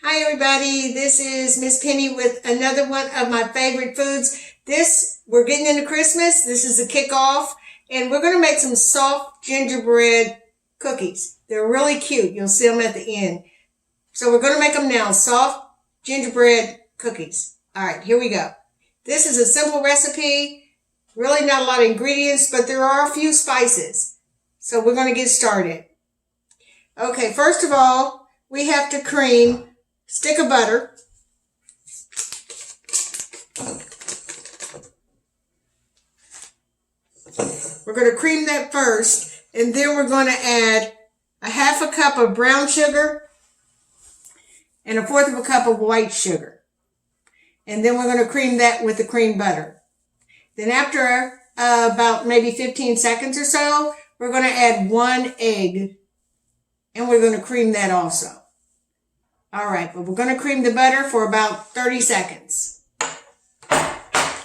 Hi everybody, this is Miss Penny with another one of my favorite foods. We're getting into Christmas. This is a kickoff and we're going to make some soft gingerbread cookies. They're really cute. You'll see them at the end. So we're going to make them now, soft gingerbread cookies. All right, here we go. This is a simple recipe. Really not a lot of ingredients, but there are a few spices. So we're going to get started. Okay, first of all, we have to cream stick of butter. We're going to cream that first, and then we're going to add a half a cup of brown sugar and a fourth of a cup of white sugar. And then we're going to cream that with the cream butter. Then after about maybe 15 seconds or so, we're going to add 1 egg, and we're going to cream that also. All right, but we're going to cream the butter for about 30 seconds.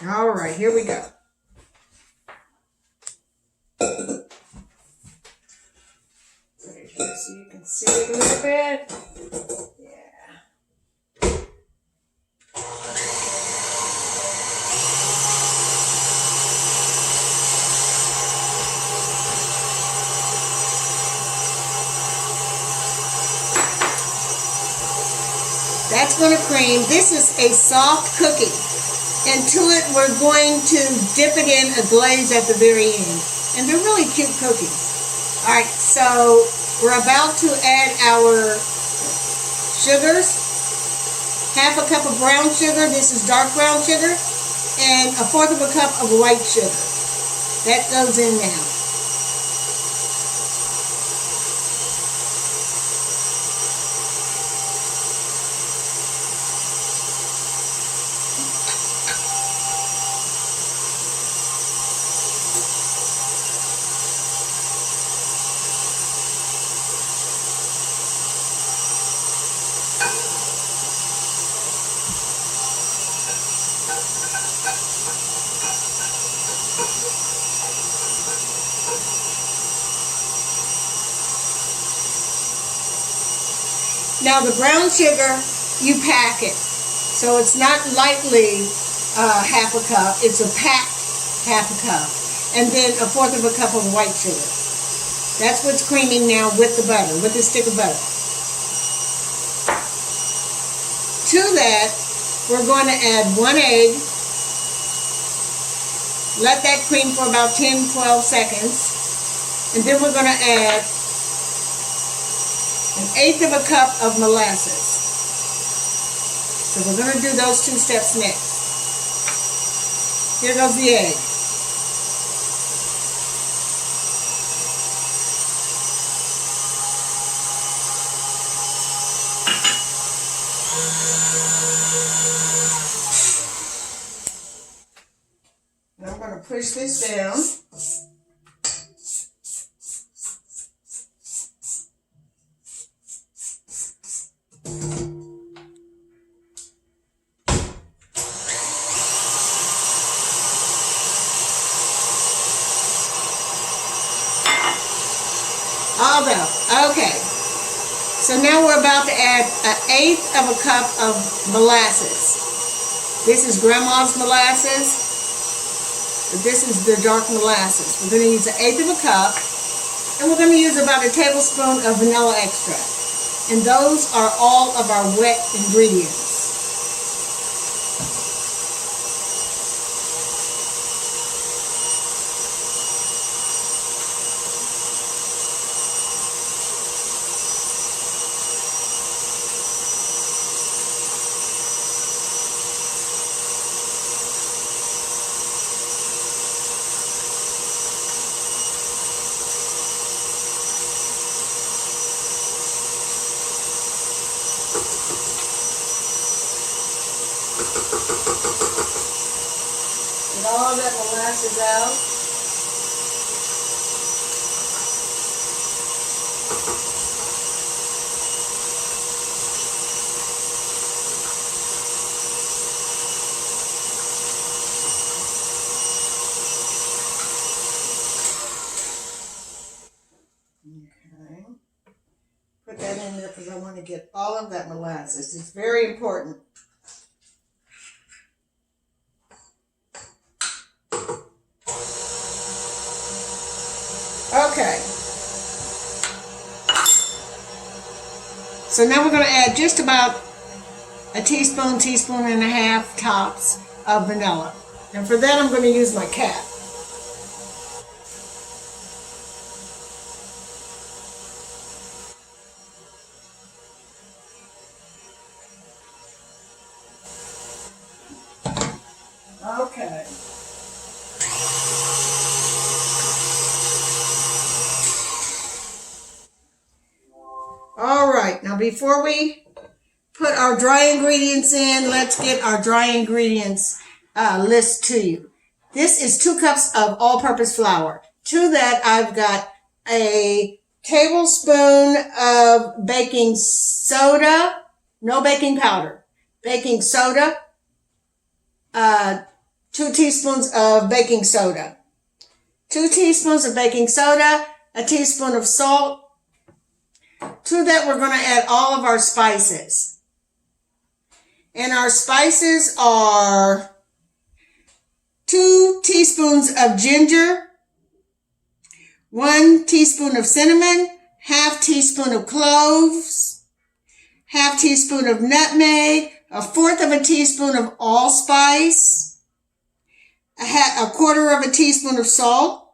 All right, here we go. So you can see it a little bit. Yeah. That's going to cream. This is a soft cookie. And to it, we're going to dip it in a glaze at the very end. And they're really cute cookies. All right, so we're about to add our sugars. Half a cup of brown sugar. This is dark brown sugar. And a fourth of a cup of white sugar. That goes in now. Now the brown sugar, you pack it. So it's not lightly half a cup, it's a packed half a cup. And then a fourth of a cup of white sugar. That's what's creaming now with the butter, with the stick of butter. To that, we're going to add 1 egg. Let that cream for about 10-12 seconds. And then we're going to add 1/8 of a cup of molasses. So we're going to do those 2 steps next. Here goes the egg. Now I'm going to push this down. Okay, so now we're about to add 1/8 of a cup of molasses. This is Grandma's molasses, but this is the dark molasses. We're going to use 1/8 of a cup, and we're going to use about a tablespoon of vanilla extract. And those are all of our wet ingredients. Get all that molasses out. Okay. Put that in there because I want to get all of that molasses molasses. It's very important. Okay. So now we're going to add just about a teaspoon, teaspoon and a half tops of vanilla. And for that, I'm going to use my cap. Okay. All right, now before we put our dry ingredients in, let's get our dry ingredients list to you. This is 2 cups of all-purpose flour. To that, I've got a tablespoon of baking soda, no baking powder, baking soda, 2 teaspoons of baking soda, 2 teaspoons of baking soda, a teaspoon of salt. To that, we're going to add all of our spices. And our spices are 2 teaspoons of ginger, 1 teaspoon of cinnamon, half teaspoon of cloves, half teaspoon of nutmeg, a fourth of a teaspoon of allspice, a quarter of a teaspoon of salt.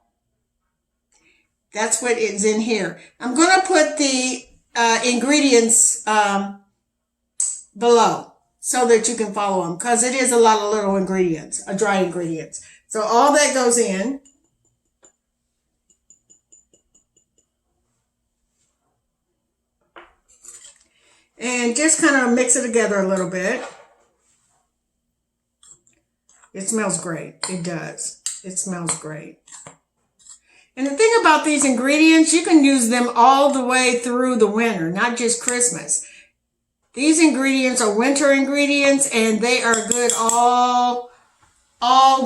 That's what is in here. I'm going to put the ingredients below so that you can follow them, because it is a lot of little ingredients, dry ingredients. So all that goes in. And just kind of mix it together a little bit. It smells great. It does. It smells great. And the thing about these ingredients, you can use them all the way through the winter, not just Christmas. These ingredients are winter ingredients, and they are good all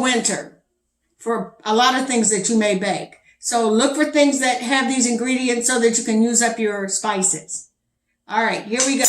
winter for a lot of things that you may bake. So look for things that have these ingredients so that you can use up your spices. All right, here we go.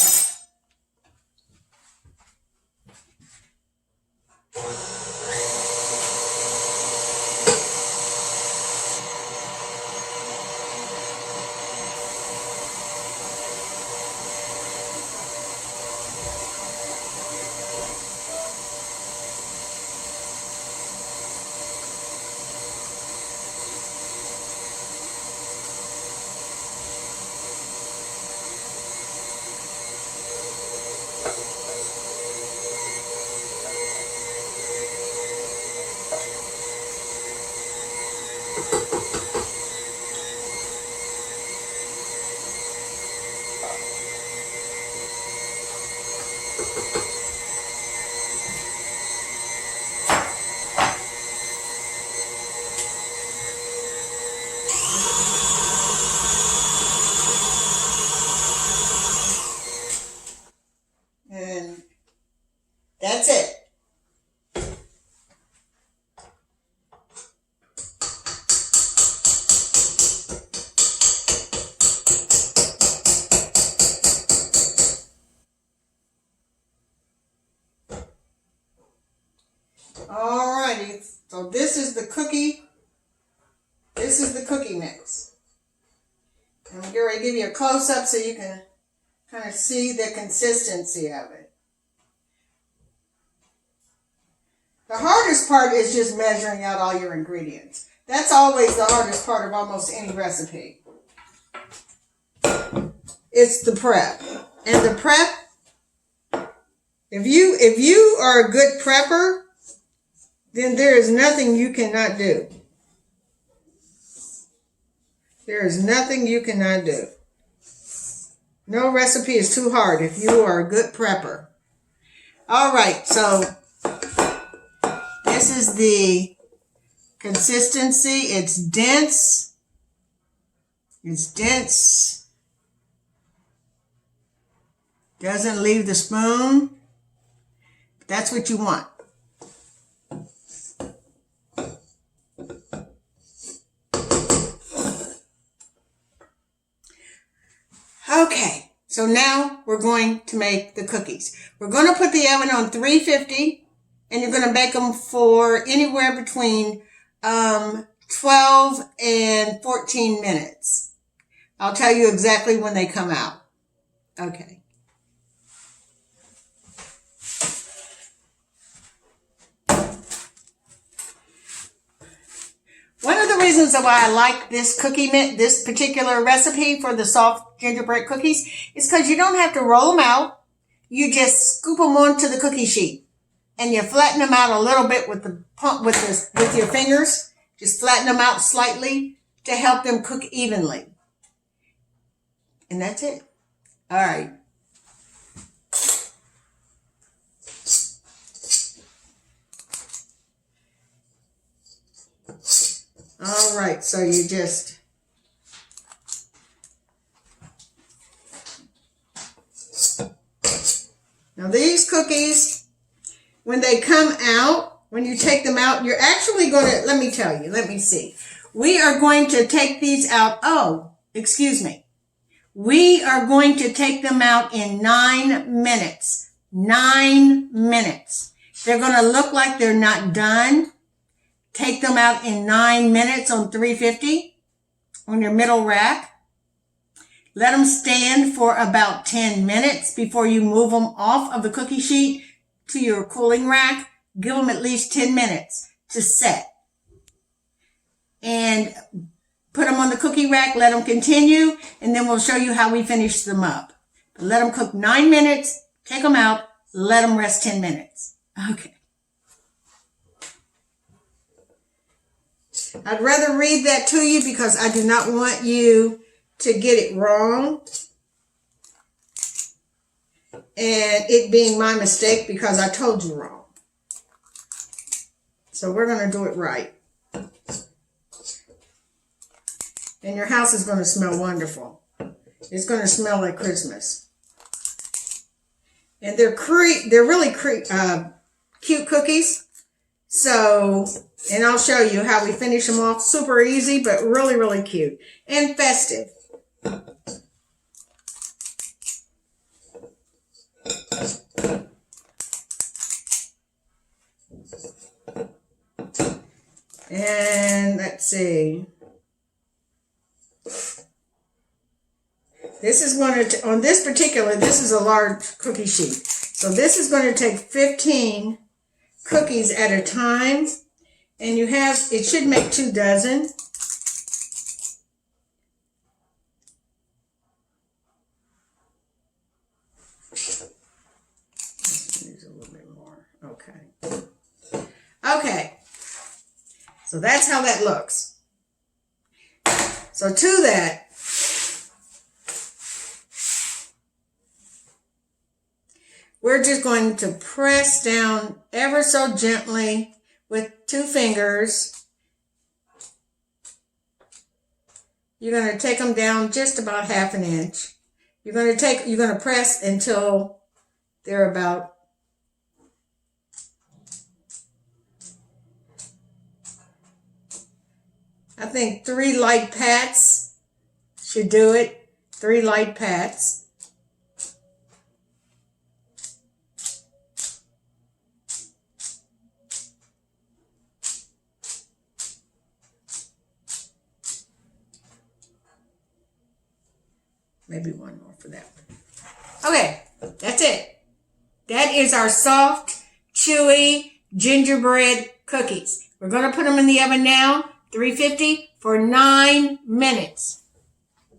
And that's it. Alrighty, so this is the cookie mix. I'm going to give you a close-up so you can kind of see the consistency of it. The hardest part is just measuring out all your ingredients. That's always the hardest part of almost any recipe. It's the prep. And the prep, if you are a good prepper, then there is nothing you cannot do. There is nothing you cannot do. No recipe is too hard if you are a good prepper. All right, so this is the consistency. It's dense. It's dense. Doesn't leave the spoon. That's what you want. Okay, So now we're going to make the cookies. We're going to put the oven on 350 and you're going to bake them for anywhere between 12 and 14 minutes. I'll tell you exactly when they come out. Okay. One of the reasons why I like this this particular recipe for the soft gingerbread cookies is because you don't have to roll them out. You just scoop them onto the cookie sheet and you flatten them out a little bit with your fingers. Just flatten them out slightly to help them cook evenly. And that's it. All right. All right, so you just now these cookies, when they come out, when you take them out, you're actually going to, let me tell you, let me see. We are going to take these out. Oh, excuse me. We are going to take them out in 9 minutes. 9 minutes. They're going to look like they're not done. Take them out in 9 minutes on 350 on your middle rack. Let them stand for about 10 minutes before you move them off of the cookie sheet to your cooling rack. Give them at least 10 minutes to set. And put them on the cookie rack, let them continue, and then we'll show you how we finish them up. But let them cook 9 minutes, take them out, let them rest 10 minutes. Okay. I'd rather read that to you because I do not want you to get it wrong. And it being my mistake because I told you wrong. So we're going to do it right. And your house is going to smell wonderful. It's going to smell like Christmas. And they're really cute cookies. So, and I'll show you how we finish them off. Super easy, but really, really cute. And festive. And let's see. This is going to, on this particular, this is a large cookie sheet. So this is going to take 15 cookies at a time. And you have, it should make 2 dozen. Use a little bit more. Okay. Okay. So that's how that looks. So to that, we're just going to press down ever so gently with 2 fingers. You're going to take them down just about ½ an inch. You're going to press until they're about I think 3 light pats should do it. 3 light pats. Maybe 1 more for that one. Okay, that's it. That is our soft, chewy gingerbread cookies. We're going to put them in the oven now, 350 for 9 minutes.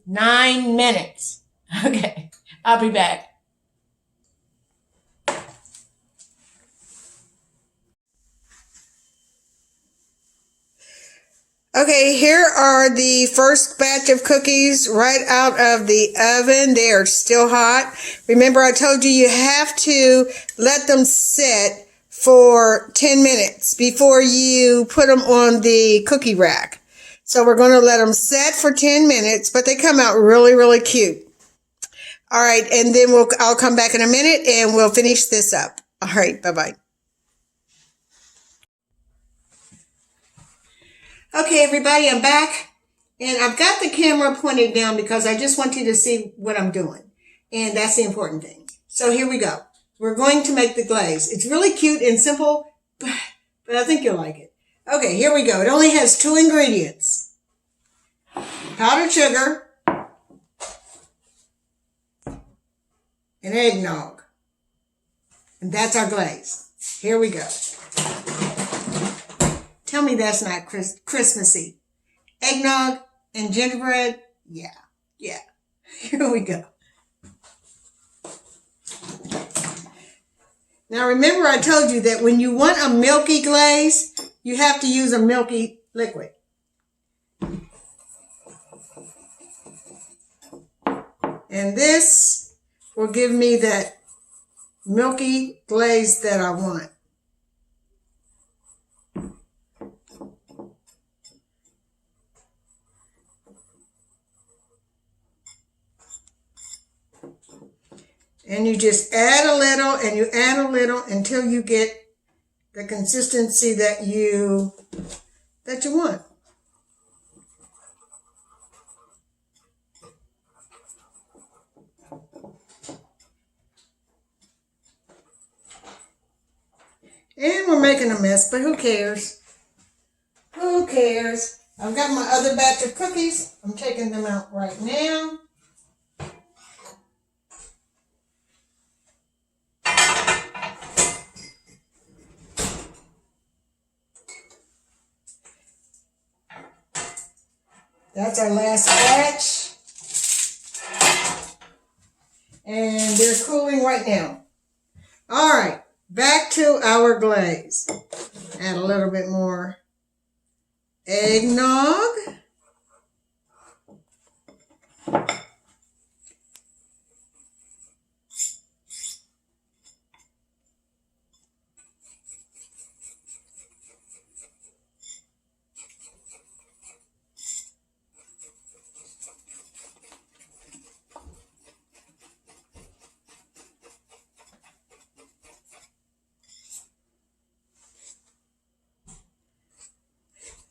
9 minutes. Okay, I'll be back. Okay, here are the first batch of cookies right out of the oven. They are still hot. Remember, I told you you have to let them sit for 10 minutes before you put them on the cookie rack. So we're going to let them set for 10 minutes, but they come out really, really cute. All right, and then I'll come back in a minute and we'll finish this up. All right, bye-bye. Okay, everybody, I'm back, and I've got the camera pointed down because I just want you to see what I'm doing. And that's the important thing. So here we go. We're going to make the glaze. It's really cute and simple, but I think you'll like it. Okay, here we go. It only has 2 ingredients. Powdered sugar and eggnog. And that's our glaze. Here we go. Tell me that's not Christmassy. Eggnog and gingerbread? Yeah. Here we go. Now remember I told you that when you want a milky glaze, you have to use a milky liquid. And this will give me that milky glaze that I want. And you just add a little and you add a little until you get the consistency that you want. And we're making a mess, but who cares? Who cares? I've got my other batch of cookies. I'm taking them out right now. That's our last batch. And they're cooling right now. All right, back to our glaze. Add a little bit more eggnog.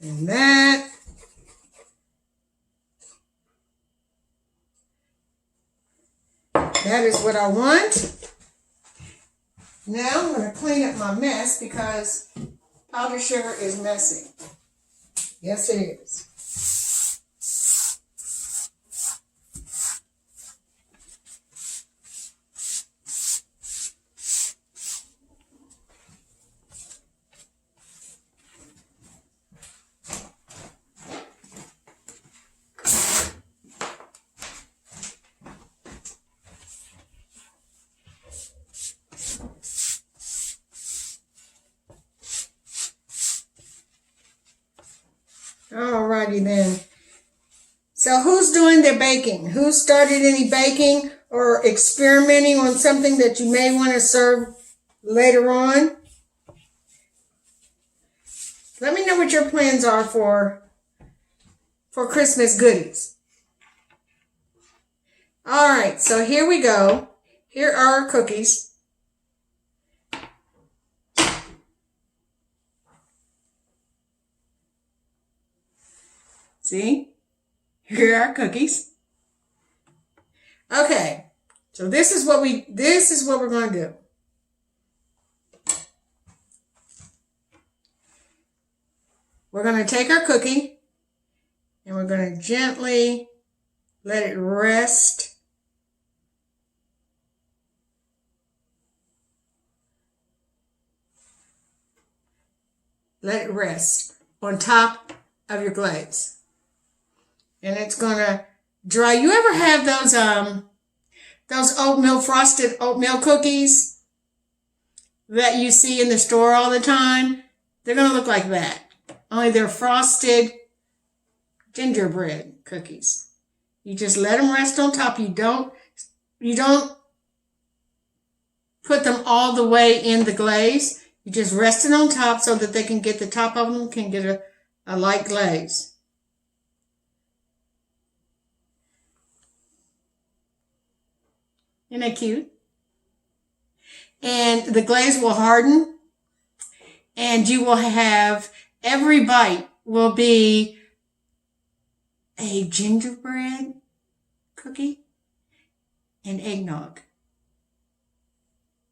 And that is what I want. Now I'm going to clean up my mess because powdered sugar is messy. Yes, it is. Alrighty then. So who's doing their baking? Who started any baking or experimenting on something that you may want to serve later on? Let me know what your plans are for Christmas goodies. Alright, so here we go. Here are our cookies. See? Here are our cookies. Okay. So this is what we're going to do. We're going to take our cookie and we're going to gently let it rest. Let it rest on top of your glaze. And it's going to dry. You ever have those frosted oatmeal cookies that you see in the store all the time? They're going to look like that. Only they're frosted gingerbread cookies. You just let them rest on top. You don't put them all the way in the glaze. You just rest it on top so that they can get the top of them can get a light glaze. Isn't that cute? And the glaze will harden and you will have, every bite will be a gingerbread cookie and eggnog.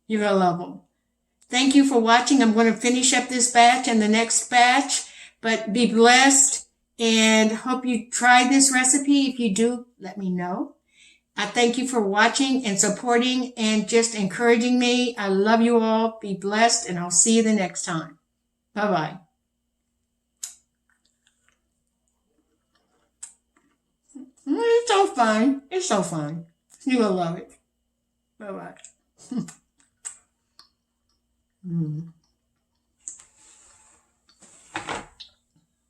You're going to love them. Thank you for watching. I'm going to finish up this batch and the next batch, but be blessed and hope you try this recipe. If you do, let me know. I thank you for watching and supporting and just encouraging me. I love you all. Be blessed, and I'll see you the next time. Bye-bye. It's so fun. It's so fun. You will love it. Bye-bye.